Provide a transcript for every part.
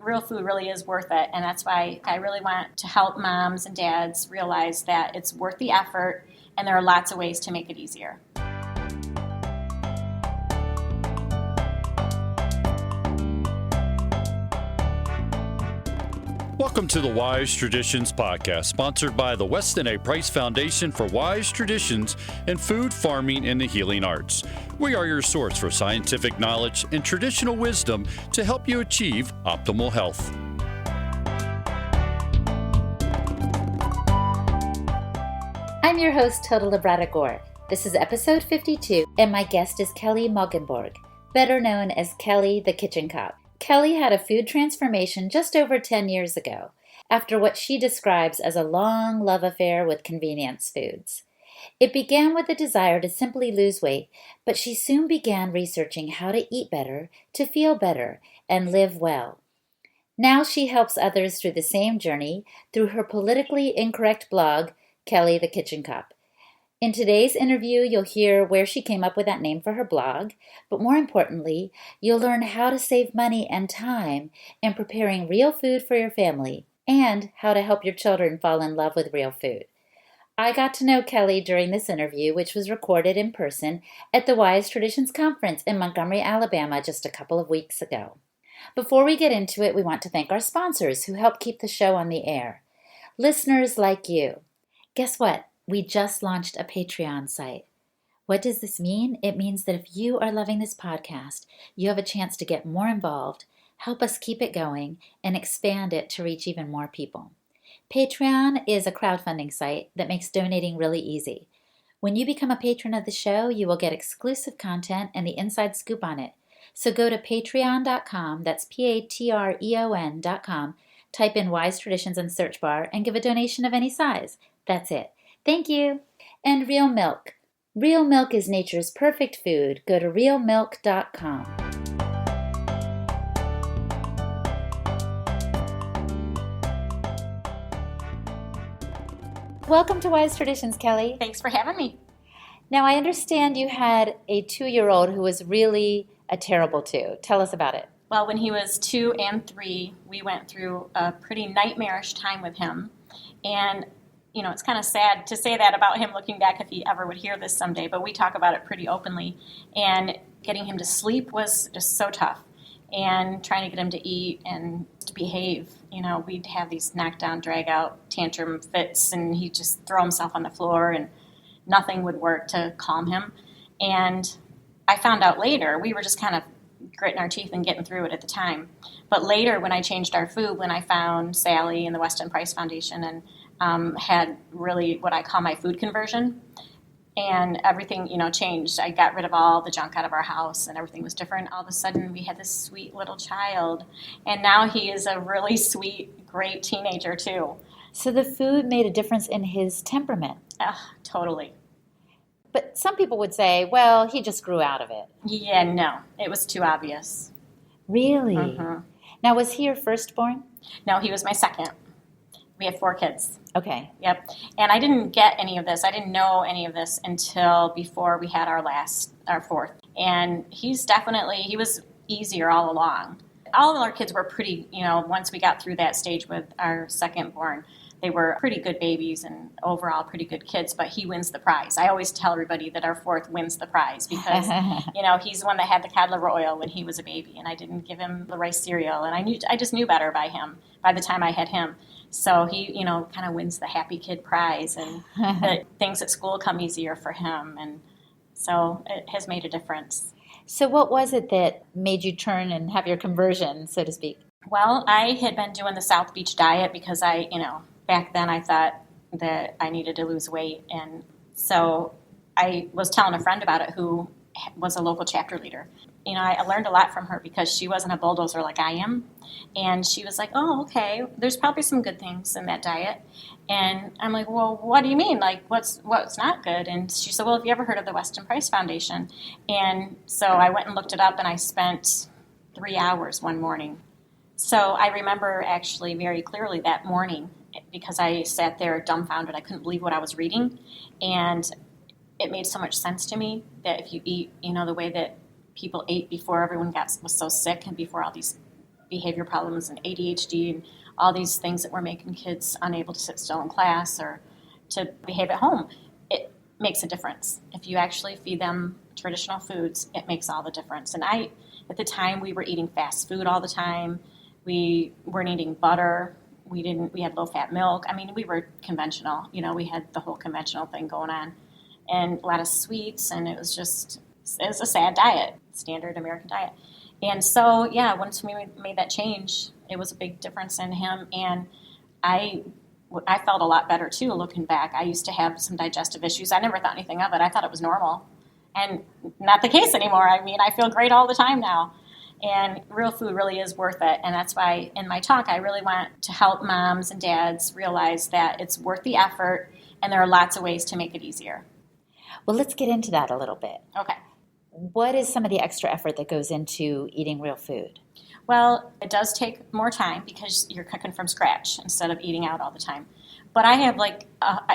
real food really is worth it. And that's why I really want to help moms and dads realize that it's worth the effort, and there are lots of ways to make it easier. Welcome to the Wise Traditions Podcast, sponsored by the Weston A. Price Foundation for Wise Traditions in Food, Farming, and the Healing Arts. We are your source for scientific knowledge and traditional wisdom to help you achieve optimal health. I'm your host, Hilda Labrador. This is episode 52, and my guest is Kelly Moeggenborg, better known as Kelly the Kitchen Kop. Kelly had a food transformation just over 10 years ago, after what she describes as a long love affair with convenience foods. It began with a desire to simply lose weight, but she soon began researching how to eat better, to feel better, and live well. Now she helps others through the same journey through her politically incorrect blog, Kelly the Kitchen Kop. In today's interview, you'll hear where she came up with that name for her blog, but more importantly, you'll learn how to save money and time in preparing real food for your family and how to help your children fall in love with real food. I got to know Kelly during this interview, which was recorded in person at the Wise Traditions Conference in Montgomery, Alabama, just a couple of weeks ago. Before we get into it, we want to thank our sponsors who help keep the show on the air. Listeners like you. Guess what? We just launched a Patreon site. What does this mean? It means that if you are loving this podcast, you have a chance to get more involved, help us keep it going, and expand it to reach even more people. Patreon is a crowdfunding site that makes donating really easy. When you become a patron of the show, you will get exclusive content and the inside scoop on it. So go to patreon.com, that's patreon.com, type in Wise Traditions in the search bar, and give a donation of any size. That's it. Thank you. And real milk. Real milk is nature's perfect food. Go to realmilk.com. Welcome to Wise Traditions, Kelly. Thanks for having me. Now, I understand you had a 2-year-old who was really a terrible 2. Tell us about it. Well, when he was 2 and 3, we went through a pretty nightmarish time with him. And you know, it's kind of sad to say that about him looking back if he ever would hear this someday, but we talk about it pretty openly. And getting him to sleep was just so tough. And trying to get him to eat and to behave, you know, we'd have these knockdown, drag-out tantrum fits, and he'd just throw himself on the floor, and nothing would work to calm him. And I found out later, we were just kind of gritting our teeth and getting through it at the time. But later, when I changed our food, when I found Sally and the Weston Price Foundation and had really what I call my food conversion, and everything, you know, changed. I got rid of all the junk out of our house, and everything was different. All of a sudden, we had this sweet little child, and now he is a really sweet, great teenager, too. So the food made a difference in his temperament. Totally. But some people would say, well, he just grew out of it. Yeah, no, it was too obvious. Really? Mm-hmm. Now, was he your firstborn? No, he was my second. We have 4 kids. Okay. Yep. And I didn't get any of this. I didn't know any of this until before we had our 4th. And he was easier all along. All of our kids were pretty, you know, once we got through that stage with our second born, they were pretty good babies and overall pretty good kids, but he wins the prize. I always tell everybody that our 4th wins the prize because, you know, he's the one that had the cod liver oil when he was a baby, and I didn't give him the rice cereal, and I just knew better by the time I had him. So he, you know, kind of wins the happy kid prize, and the things at school come easier for him, and so it has made a difference. So what was it that made you turn and have your conversion, so to speak? Well, I had been doing the South Beach diet because back then I thought that I needed to lose weight, and so I was telling a friend about it who was a local chapter leader. You know, I learned a lot from her because she wasn't a bulldozer like I am. And she was like, oh, okay, there's probably some good things in that diet. And I'm like, well, what do you mean? Like, what's not good? And she said, well, have you ever heard of the Weston Price Foundation? And so I went and looked it up, and I spent 3 hours one morning. So I remember actually very clearly that morning because I sat there dumbfounded. I couldn't believe what I was reading. And it made so much sense to me that if you eat, you know, the way that people ate before everyone was so sick and before all these behavior problems and ADHD and all these things that were making kids unable to sit still in class or to behave at home. It makes a difference. If you actually feed them traditional foods, it makes all the difference. And at the time, we were eating fast food all the time. We weren't eating butter. We had low-fat milk. I mean, we were conventional. We had the whole conventional thing going on. And a lot of sweets, and it was a sad diet, standard American diet. And so, yeah, once we made that change, it was a big difference in him. And I felt a lot better, too, looking back. I used to have some digestive issues. I never thought anything of it. I thought it was normal. And not the case anymore. I mean, I feel great all the time now. And real food really is worth it. And that's why in my talk, I really want to help moms and dads realize that it's worth the effort, and there are lots of ways to make it easier. Well, let's get into that a little bit. Okay. What is some of the extra effort that goes into eating real food? Well, it does take more time because you're cooking from scratch instead of eating out all the time. But I have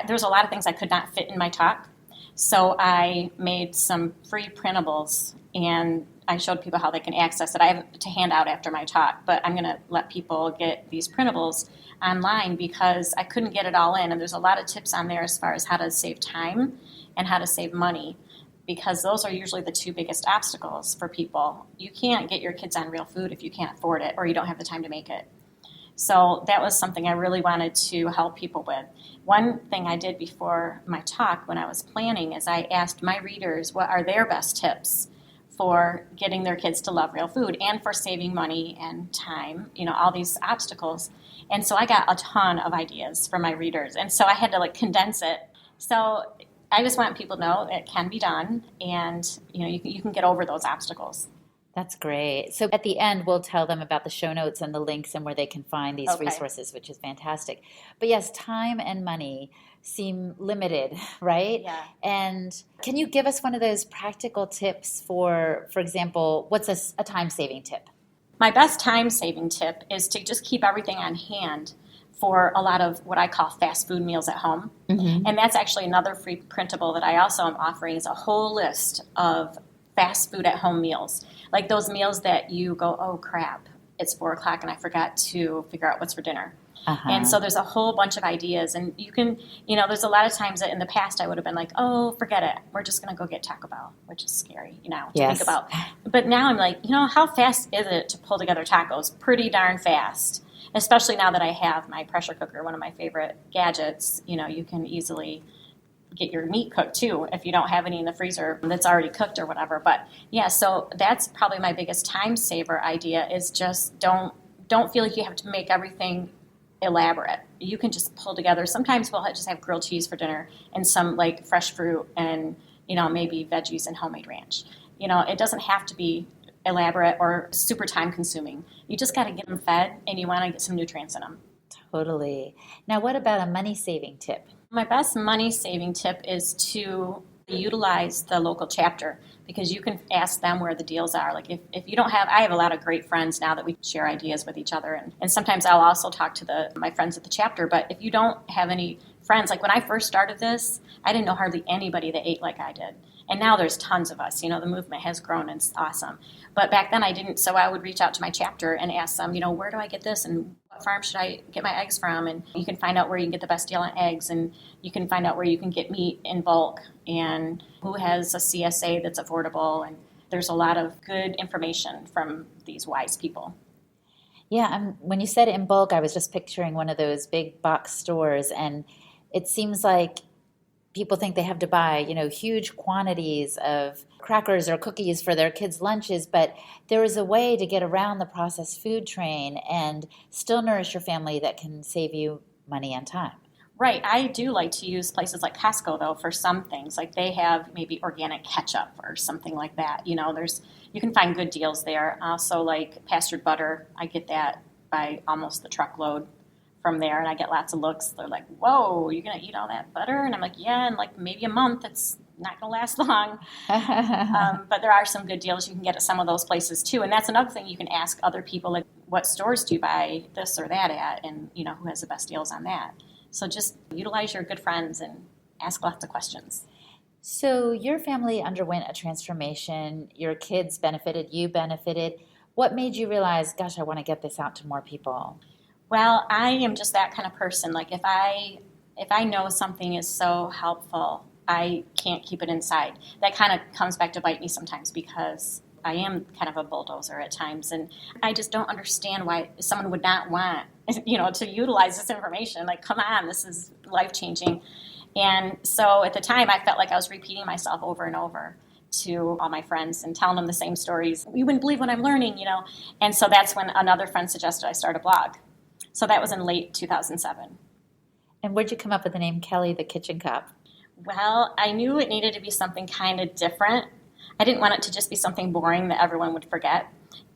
there's a lot of things I could not fit in my talk. So I made some free printables, and I showed people how they can access it. I have to hand out after my talk, but I'm going to let people get these printables online because I couldn't get it all in. And there's a lot of tips on there as far as how to save time and how to save money, because those are usually the two biggest obstacles for people. You can't get your kids on real food if you can't afford it or you don't have the time to make it. So that was something I really wanted to help people with. One thing I did before my talk when I was planning is I asked my readers what are their best tips for getting their kids to love real food and for saving money and time, all these obstacles. And so I got a ton of ideas from my readers. And so I had to condense it. So I just want people to know it can be done, and you can get over those obstacles. That's great. So at the end, we'll tell them about the show notes and the links and where they can find these Okay. resources, which is fantastic. But yes, time and money seem limited, right? Yeah. And can you give us one of those practical tips for example, what's a time-saving tip? My best time-saving tip is to just keep everything on hand for a lot of what I call fast food meals at home. Mm-hmm. And that's actually another free printable that I also am offering is a whole list of fast food at home meals. Like those meals that you go, oh crap, it's 4:00 and I forgot to figure out what's for dinner. Uh-huh. And so there's a whole bunch of ideas, and you can, there's a lot of times that in the past I would have been like, oh, forget it. We're just going to go get Taco Bell, which is scary, to Yes. think about. But now I'm like, how fast is it to pull together tacos? Pretty darn fast, especially now that I have my pressure cooker, one of my favorite gadgets. You can easily get your meat cooked too if you don't have any in the freezer that's already cooked or whatever. But yeah, so that's probably my biggest time saver idea is just don't feel like you have to make everything elaborate. You can just pull together. Sometimes we'll just have grilled cheese for dinner and some fresh fruit and maybe veggies and homemade ranch. It doesn't have to be elaborate or super time consuming. You just got to get them fed, and you want to get some nutrients in them. Totally. Now, what about a money-saving tip? My best money-saving tip is to utilize the local chapter, because you can ask them where the deals are. Like if you don't have, I have a lot of great friends now that we share ideas with each other, and sometimes I'll also talk to my friends at the chapter. But if you don't have any friends, like when I first started this, I didn't know hardly anybody that ate like I did. And now there's tons of us. The movement has grown and it's awesome. But back then I didn't, so I would reach out to my chapter and ask them, where do I get this and what farm should I get my eggs from? And you can find out where you can get the best deal on eggs, and you can find out where you can get meat in bulk and who has a CSA that's affordable. And there's a lot of good information from these wise people. Yeah, when you said in bulk, I was just picturing one of those big box stores, and it seems like people think they have to buy, huge quantities of crackers or cookies for their kids' lunches, but there is a way to get around the processed food train and still nourish your family that can save you money and time. Right. I do like to use places like Costco, though, for some things. Like they have maybe organic ketchup or something like that. You can find good deals there. Also, like pastured butter, I get that by almost the truckload from there, and I get lots of looks. They're like, whoa, you're going to eat all that butter? And I'm like, yeah, in maybe a month. It's not going to last long. But there are some good deals you can get at some of those places, too. And that's another thing you can ask other people, like, what stores do you buy this or that at? And, who has the best deals on that? So just utilize your good friends and ask lots of questions. So your family underwent a transformation. Your kids benefited. You benefited. What made you realize, gosh, I want to get this out to more people? Well, I am just that kind of person. Like if I know something is so helpful, I can't keep it inside. That kind of comes back to bite me sometimes because I am kind of a bulldozer at times, and I just don't understand why someone would not want, to utilize this information. Like, come on, this is life-changing. And so at the time, I felt like I was repeating myself over and over to all my friends and telling them the same stories. You wouldn't believe what I'm learning, And so that's when another friend suggested I start a blog. So that was in late 2007. And where'd you come up with the name Kelly the Kitchen Kop? Well, I knew it needed to be something kind of different. I didn't want it to just be something boring that everyone would forget.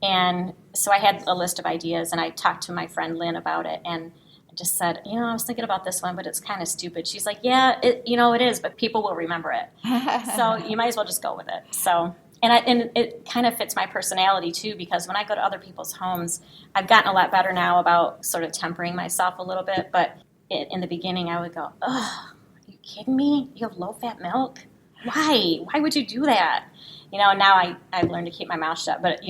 And so I had a list of ideas, and I talked to my friend Lynn about it, and I just said, I was thinking about this one, but it's kind of stupid. She's like, yeah, it is, but people will remember it. So you might as well just go with it. So, and it kind of fits my personality too, because when I go to other people's homes, I've gotten a lot better now about sort of tempering myself a little bit. But in the beginning, I would go, ugh, are you kidding me? You have low-fat milk? Why? Why would you do that? Now I've learned to keep my mouth shut, but,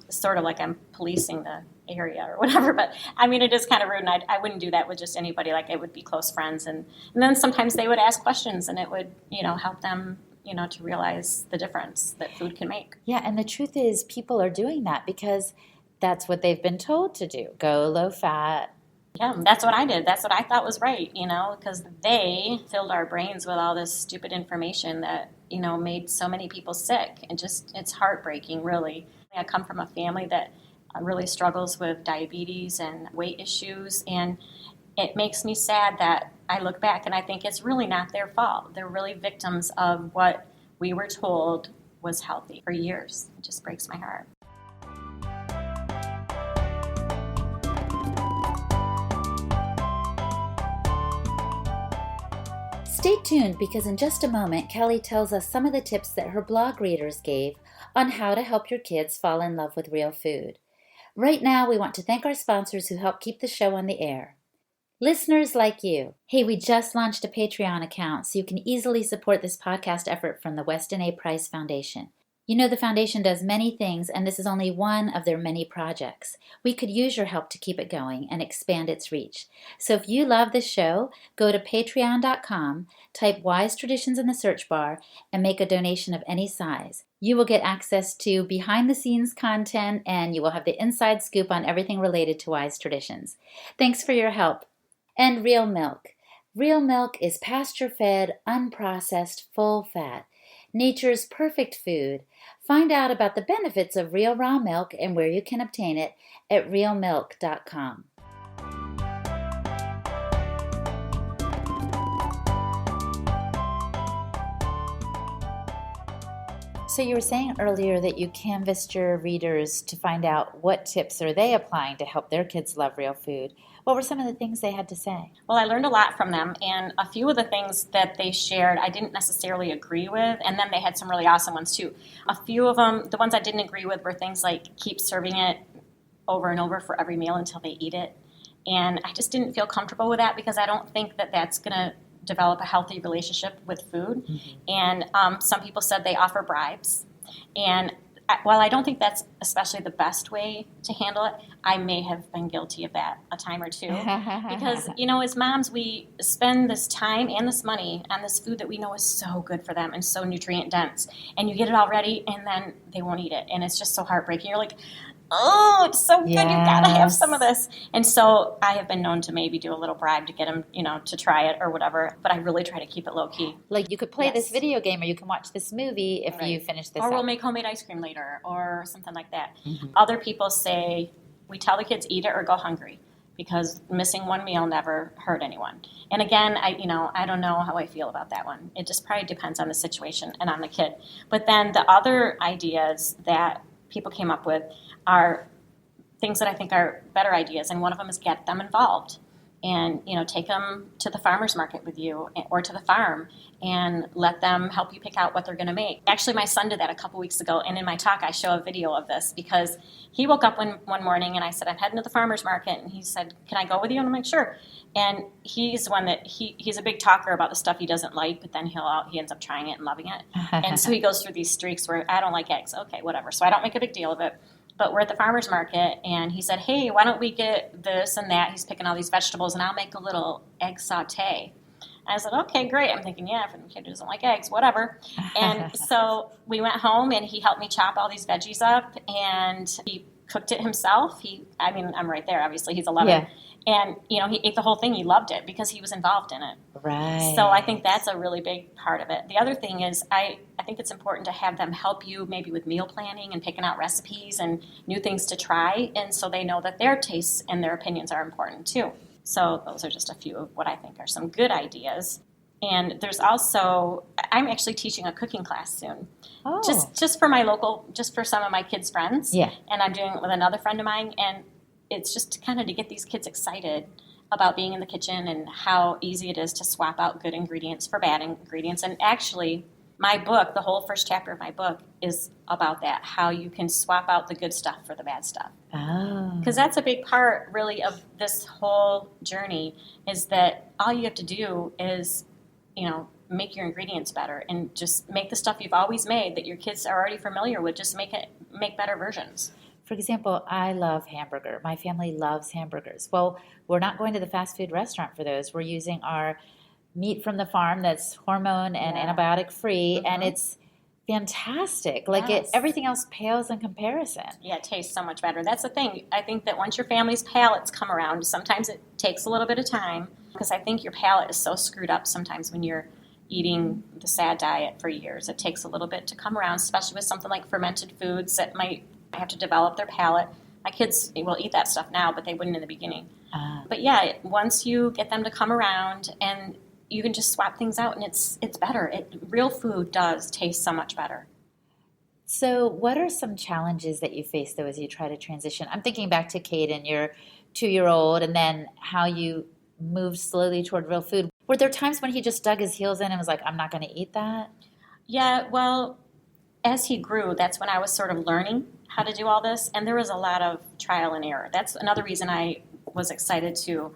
sort of like I'm policing the area or whatever. But, it is kind of rude, and I wouldn't do that with just anybody. Like, it would be close friends. And then sometimes they would ask questions, and it would, help them, to realize the difference that food can make. Yeah, and the truth is people are doing that because that's what they've been told to do. Go low fat. Yeah, that's what I did. That's what I thought was right, because they filled our brains with all this stupid information that, made so many people sick. And it's heartbreaking, really. I come from a family that really struggles with diabetes and weight issues, and it makes me sad that I look back and I think it's really not their fault. They're really victims of what we were told was healthy for years. It just breaks my heart. Stay tuned because in just a moment, Kelly tells us some of the tips that her blog readers gave on how to help your kids fall in love with real food. Right now, we want to thank our sponsors who help keep the show on the air. Listeners like you. Hey, we just launched a Patreon account so you can easily support this podcast effort from the Weston A. Price Foundation. The foundation does many things, and this is only one of their many projects. We could use your help to keep it going and expand its reach. So if you love this show, go to patreon.com, type Wise Traditions in the search bar, and make a donation of any size. You will get access to behind-the-scenes content, and you will have the inside scoop on everything related to Wise Traditions. Thanks for your help. And real milk. Real milk is pasture-fed, unprocessed, full-fat. Nature's perfect food. Find out about the benefits of real raw milk and where you can obtain it at realmilk.com. So you were saying earlier that you canvassed your readers to find out what tips are they applying to help their kids love real food. What were some of the things they had to say? Well, I learned a lot from them, and a few of the things that they shared I didn't necessarily agree with, and then they had some really awesome ones too. A few of them, the ones I didn't agree with, were things like keep serving it over and over for every meal until they eat it. And I just didn't feel comfortable with that because I don't think that that's going to develop a healthy relationship with food. Mm-hmm. And some people said they offer bribes. And while I don't think that's especially the best way to handle it, I may have been guilty of that a time or two. Because, as moms, we spend this time and this money on this food that we know is so good for them and so nutrient dense. And you get it all ready, and then they won't eat it. And it's just so heartbreaking. You're like, oh, it's so good. Yes. You got to have some of this. And so I have been known to maybe do a little bribe to get them, to try it or whatever. But I really try to keep it low key. Like you could play this video game or you can watch this movie if you finish this. Or we'll make homemade ice cream later or something like that. Mm-hmm. Other people say we tell the kids eat it or go hungry because missing one meal never hurt anyone. And again, I don't know how I feel about that one. It just probably depends on the situation and on the kid. But then the other ideas that people came up with are things that I think are better ideas, and one of them is get them involved and take them to the farmer's market with you or to the farm and let them help you pick out what they're going to make. Actually, my son did that a couple weeks ago, and in my talk I show a video of this because he woke up one morning and I said, I'm heading to the farmer's market, and he said, can I go with you? And I'm like, sure. And he's one that he's a big talker about the stuff he doesn't like, but then he ends up trying it and loving it. And so he goes through these streaks where I don't like eggs. Okay, whatever. So I don't make a big deal of it. But we're at the farmer's market, and he said, hey, why don't we get this and that? He's picking all these vegetables, and I'll make a little egg saute. I said, okay, great. I'm thinking, yeah, for the kid who doesn't like eggs, whatever. And so we went home, and he helped me chop all these veggies up, and he cooked it himself. I'm right there, obviously. He's 11. Yeah. And, he ate the whole thing. He loved it because he was involved in it. Right. So I think that's a really big part of it. The other thing is I think it's important to have them help you maybe with meal planning and picking out recipes and new things to try. And so they know that their tastes and their opinions are important too. So those are just a few of what I think are some good ideas. And there's also, I'm actually teaching a cooking class soon. Oh. Just for some of my kids' friends. Yeah. And I'm doing it with another friend of mine. And it's just kind of to get these kids excited about being in the kitchen and how easy it is to swap out good ingredients for bad ingredients. And actually, my book, the whole first chapter of my book, is about that, how you can swap out the good stuff for the bad stuff. Oh. Because that's a big part, really, of this whole journey, is that all you have to do is, make your ingredients better and just make the stuff you've always made that your kids are already familiar with, just make better versions. For example, I love hamburger. My family loves hamburgers. Well, we're not going to the fast food restaurant for those. We're using our meat from the farm that's hormone and antibiotic free, and it's fantastic. Like everything else pales in comparison. Yeah, it tastes so much better. That's the thing. I think that once your family's palates come around, sometimes it takes a little bit of time because I think your palate is so screwed up sometimes when you're eating the SAD diet for years. It takes a little bit to come around, especially with something like fermented foods that might have to develop their palate. My kids will eat that stuff now, but they wouldn't in the beginning. But yeah, once you get them to come around, and you can just swap things out, and it's better. Real food does taste so much better. So what are some challenges that you face, though, as you try to transition? I'm thinking back to Caden, your 2-year-old, and then how you moved slowly toward real food. Were there times when he just dug his heels in and was like, I'm not going to eat that? Yeah, well, as he grew, that's when I was sort of learning how to do all this, and there was a lot of trial and error. That's another reason I was excited to,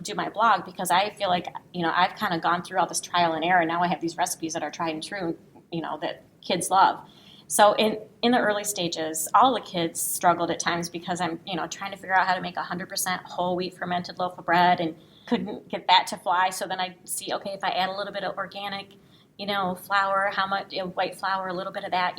do my blog, because I feel like, I've kind of gone through all this trial and error, and now I have these recipes that are tried and true, that kids love. So in the early stages, all the kids struggled at times because I'm, trying to figure out how to make 100% whole wheat fermented loaf of bread and couldn't get that to fly. So then I'd see, okay, if I add a little bit of organic, flour, how much, white flour, a little bit of that,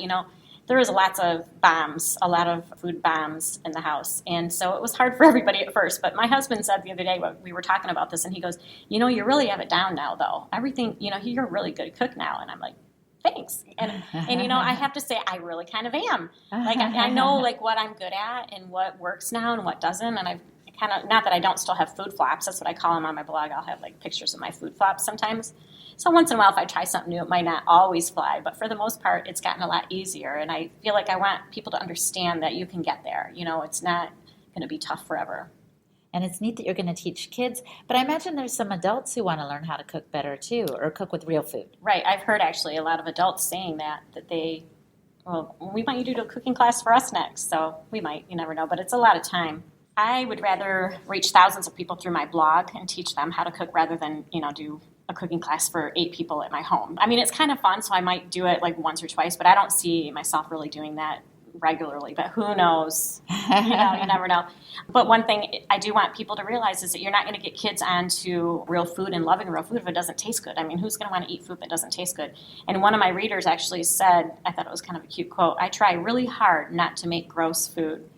there was lots of bombs, a lot of food bombs in the house. And so it was hard for everybody at first. But my husband said the other day, we were talking about this, and he goes, you really have it down now, though. Everything, you're a really good cook now. And I'm like, thanks. And I have to say, I really kind of am. Like, I know, like, what I'm good at and what works now and what doesn't. And I've kind of, not that I don't still have food flops. That's what I call them on my blog. I'll have, like, pictures of my food flops sometimes. So once in a while, if I try something new, it might not always fly. But for the most part, it's gotten a lot easier. And I feel like I want people to understand that you can get there. It's not going to be tough forever. And it's neat that you're going to teach kids. But I imagine there's some adults who want to learn how to cook better, too, or cook with real food. Right. I've heard, actually, a lot of adults saying that we might do a cooking class for us next. So we might. You never know. But it's a lot of time. I would rather reach thousands of people through my blog and teach them how to cook rather than, do a cooking class for 8 people at my home. I mean, it's kind of fun, so I might do it like once or twice, but I don't see myself really doing that regularly. But who knows? You never know. But one thing I do want people to realize is that you're not going to get kids onto real food and loving real food if it doesn't taste good. I mean, who's going to want to eat food that doesn't taste good? And one of my readers actually said, I thought it was kind of a cute quote, I try really hard not to make gross food.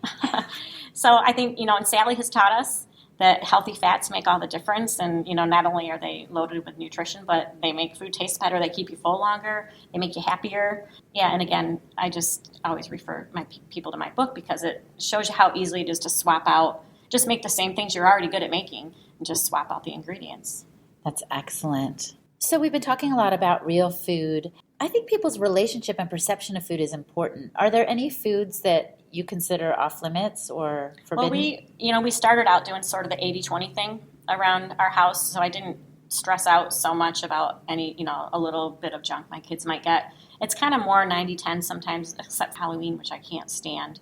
So I think, and Sally has taught us that healthy fats make all the difference. And, not only are they loaded with nutrition, but they make food taste better. They keep you full longer. They make you happier. Yeah, and again, I just always refer my people to my book because it shows you how easily it is to swap out, just make the same things you're already good at making and just swap out the ingredients. That's excellent. So we've been talking a lot about real food. I think people's relationship and perception of food is important. Are there any foods that you consider off limits or forbidden? Well, we started out doing sort of the 80-20 thing around our house, so I didn't stress out so much about any, a little bit of junk my kids might get. It's kind of more 90-10 sometimes, except Halloween, which I can't stand.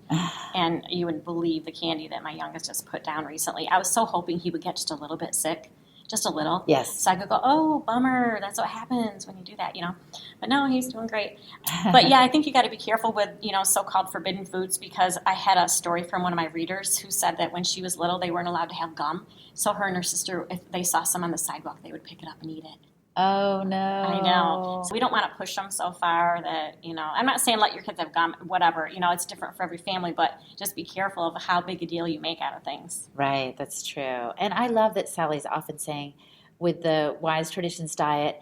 And you wouldn't believe the candy that my youngest just put down recently. I was so hoping he would get just a little bit sick. just a little. Yes. So I could go, oh, bummer, that's what happens when you do that, But no, he's doing great. But yeah, I think you got to be careful with, so-called forbidden foods, because I had a story from one of my readers who said that when she was little, they weren't allowed to have gum. So her and her sister, if they saw some on the sidewalk, they would pick it up and eat it. Oh, no. I know. So we don't want to push them so far that, I'm not saying let your kids have gum, whatever. It's different for every family, but just be careful of how big a deal you make out of things. Right, that's true. And I love that Sally's often saying with the Wise Traditions diet,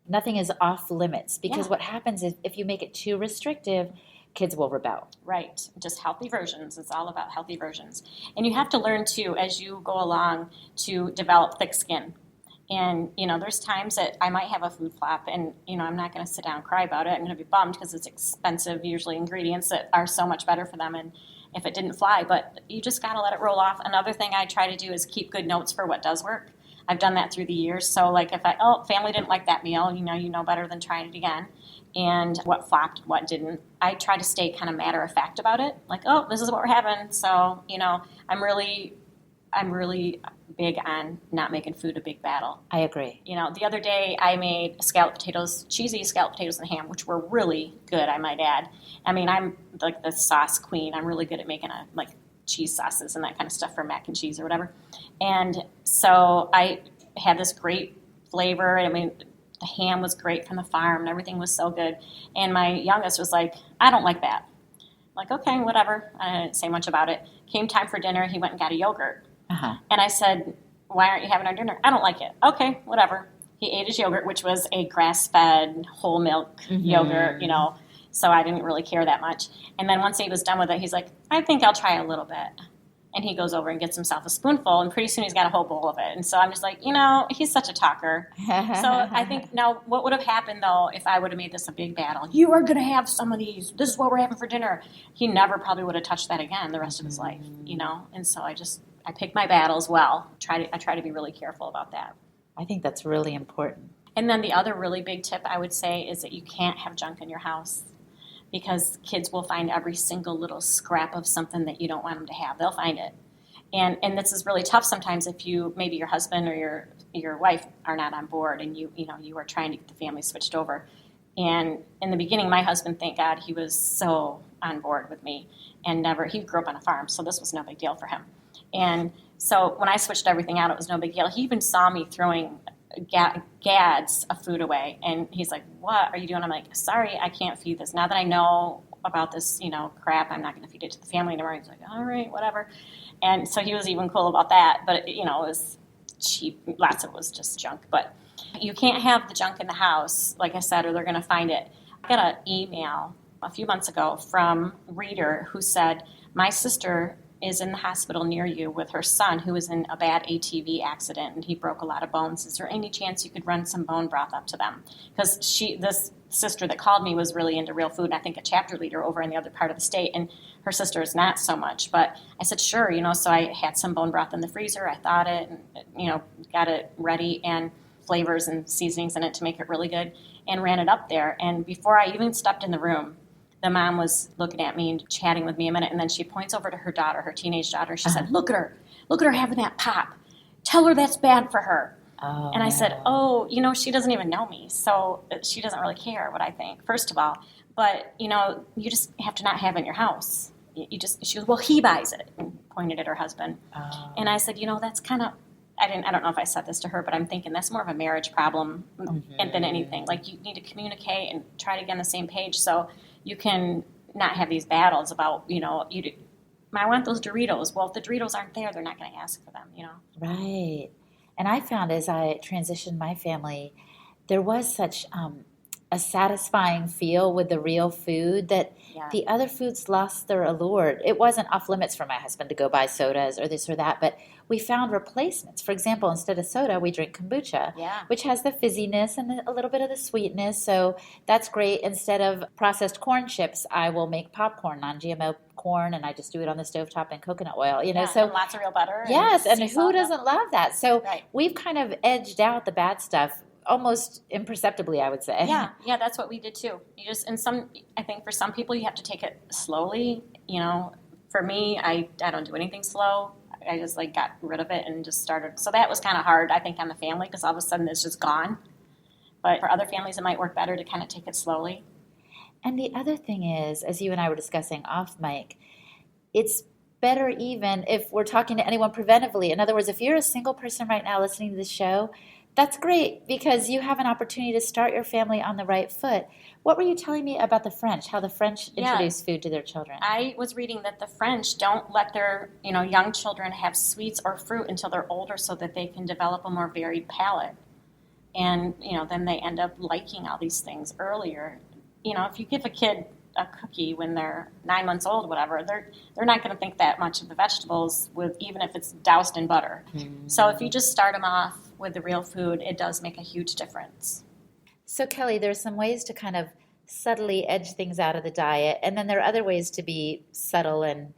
nothing is off limits, because what happens is if you make it too restrictive, kids will rebel. Right. Just healthy versions. It's all about healthy versions. And you have to learn, too, as you go along, to develop thick skin. And, there's times that I might have a food flop and, I'm not going to sit down and cry about it. I'm going to be bummed because it's expensive, usually ingredients that are so much better for them. And if it didn't fly, but you just got to let it roll off. Another thing I try to do is keep good notes for what does work. I've done that through the years. So like if family didn't like that meal, you know better than trying it again. And what flopped, what didn't. I try to stay kind of matter of fact about it. Like, oh, this is what we're having. So, I'm really big on not making food a big battle. I agree. The other day I made cheesy scalloped potatoes and ham, which were really good, I might add. I mean, I'm like the sauce queen. I'm really good at making cheese sauces and that kind of stuff for mac and cheese or whatever. And so I had this great flavor. I mean, the ham was great from the farm and everything was so good. And my youngest was like, I don't like that. I'm like, okay, whatever. I didn't say much about it. Came time for dinner, he went and got a yogurt. Uh-huh. And I said, why aren't you having our dinner? I don't like it. Okay, whatever. He ate his yogurt, which was a grass-fed whole milk yogurt, so I didn't really care that much. And then once he was done with it, he's like, I think I'll try a little bit. And he goes over and gets himself a spoonful, and pretty soon he's got a whole bowl of it. And so I'm just like, he's such a talker. So I think now what would have happened, though, if I would have made this a big battle? You are going to have some of these. This is what we're having for dinner. He never probably would have touched that again the rest of his life, And so I pick my battles well. I try to be really careful about that. I think that's really important. And then the other really big tip I would say is that you can't have junk in your house, because kids will find every single little scrap of something that you don't want them to have. They'll find it. And this is really tough sometimes if maybe your husband or your wife are not on board and you are trying to get the family switched over. And in the beginning, my husband, thank God, he was so on board with me, and he grew up on a farm, so this was no big deal for him. And so when I switched everything out, it was no big deal. He even saw me throwing gads of food away, and he's like, what are you doing? I'm like, sorry, I can't feed this. Now that I know about this, crap, I'm not going to feed it to the family anymore. He's like, all right, whatever. And so he was even cool about that, but it was cheap. Lots of it was just junk, but you can't have the junk in the house, like I said, or they're going to find it. I got an email a few months ago from a reader who said, my sister is in the hospital near you with her son who was in a bad ATV accident and he broke a lot of bones. Is there any chance you could run some bone broth up to them? Because this sister that called me was really into real food, and I think a chapter leader over in the other part of the state, and her sister is not so much. But I said, sure, so I had some bone broth in the freezer. I thawed it and, got it ready, and flavors and seasonings in it to make it really good, and ran it up there. And before I even stepped in the room, the mom was looking at me and chatting with me a minute, and then she points over to her daughter, her teenage daughter, and she said, look at her having that pop. Tell her that's bad for her. Oh, and I said, she doesn't even know me, so she doesn't really care what I think, first of all. But, you just have to not have it in your house. She goes, well, he buys it, and pointed at her husband. Oh. And I said, that's kind of, I don't know if I said this to her, but I'm thinking that's more of a marriage problem than anything. Like, you need to communicate and try to get on the same page so you can not have these battles about, I want those Doritos. Well, if the Doritos aren't there, they're not going to ask for them, Right. And I found as I transitioned my family, there was such a satisfying feel with the real food that the other foods lost their allure. It wasn't off limits for my husband to go buy sodas or this or that, but we found replacements. For example, instead of soda, we drink kombucha, which has the fizziness and a little bit of the sweetness. So that's great. Instead of processed corn chips, I will make popcorn, non-GMO corn, and I just do it on the stovetop in coconut oil. So and lots of real butter. Yes, and who doesn't love that? So we've kind of edged out the bad stuff almost imperceptibly, I would say. Yeah, that's what we did too. I think for some people you have to take it slowly. For me, I don't do anything slow. I just like got rid of it and just started. So that was kind of hard, I think, on the family because all of a sudden it's just gone. But for other families, it might work better to kind of take it slowly. And the other thing is, as you and I were discussing off mic, it's better even if we're talking to anyone preventively. In other words, if you're a single person right now listening to this show, that's great because you have an opportunity to start your family on the right foot. What were you telling me about the French, how the French introduce food to their children? I was reading that the French don't let their young children have sweets or fruit until they're older so that they can develop a more varied palate. And, then they end up liking all these things earlier. If you give a kid a cookie when they're 9 months old, whatever, they're not going to think that much of the vegetables even if it's doused in butter. So if you just start them off with the real food, it does make a huge difference. So Kelly, there's some ways to kind of subtly edge things out of the diet, and then there are other ways to be subtle and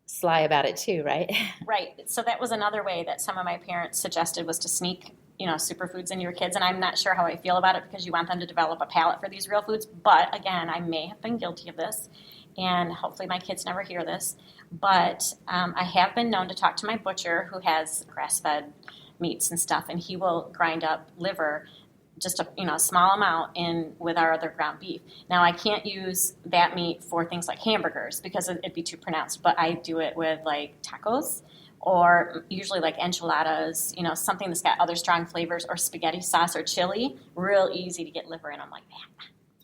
sly about it too, right? Right. So that was another way that some of my parents suggested was to sneak superfoods into your kids, and I'm not sure how I feel about it because you want them to develop a palate for these real foods. But again, I may have been guilty of this, and hopefully my kids never hear this. But I have been known to talk to my butcher who has grass-fed meats and stuff, and he will grind up liver, just a small amount in with our other ground beef. Now I can't use that meat for things like hamburgers because it'd be too pronounced, but I do it with like tacos. Or usually like enchiladas, something that's got other strong flavors, or spaghetti sauce or chili. Real easy to get liver in. I'm like, man,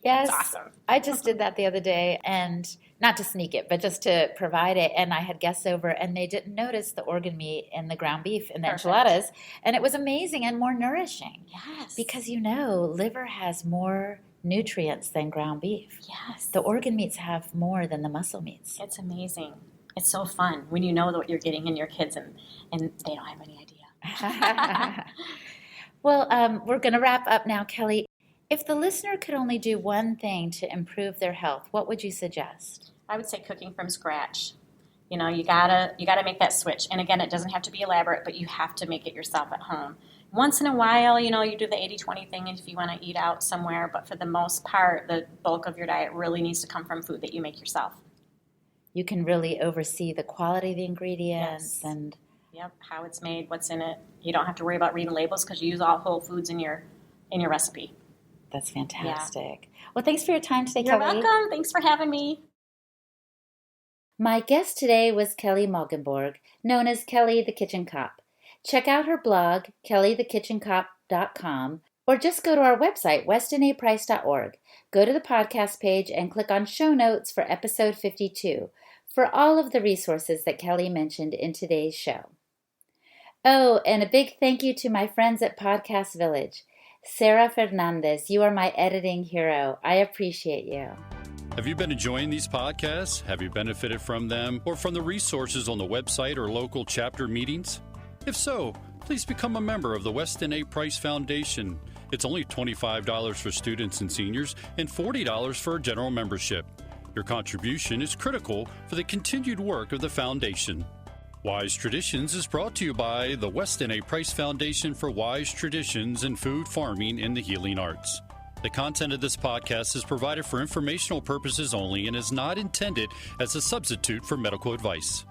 yes, it's awesome. I just did that the other day, and not to sneak it, but just to provide it. And I had guests over, and they didn't notice the organ meat and the ground beef and the enchiladas. And it was amazing and more nourishing. Yes. Because liver has more nutrients than ground beef. Yes. The organ meats have more than the muscle meats. It's amazing. It's so fun when you know what you're getting in your kids and they don't have any idea. Well, we're going to wrap up now, Kelly. If the listener could only do one thing to improve their health, what would you suggest? I would say cooking from scratch. You gotta make that switch. And again, it doesn't have to be elaborate, but you have to make it yourself at home. Once in a while, you do the 80-20 thing if you want to eat out somewhere. But for the most part, the bulk of your diet really needs to come from food that you make yourself. You can really oversee the quality of the ingredients. Yes. And how it's made, what's in it. You don't have to worry about reading labels because you use all whole foods in your recipe. That's fantastic. Yeah. Well, thanks for your time today, You're Kelly. You're welcome. Thanks for having me. My guest today was Kelly Moeggenborg, known as Kelly the Kitchen Kop. Check out her blog, kellythekitchenkop.com, or just go to our website, westinaprice.org. Go to the podcast page and click on Show Notes for episode 52 for all of the resources that Kelly mentioned in today's show. Oh, and a big thank you to my friends at Podcast Village. Sarah Fernandez, you are my editing hero. I appreciate you. Have you been enjoying these podcasts? Have you benefited from them or from the resources on the website or local chapter meetings? If so, please become a member of the Weston A. Price Foundation. It's only $25 for students and seniors and $40 for a general membership. Your contribution is critical for the continued work of the foundation. Wise Traditions is brought to you by the Weston A. Price Foundation for Wise Traditions in Food, Farming, and the Healing Arts. The content of this podcast is provided for informational purposes only and is not intended as a substitute for medical advice.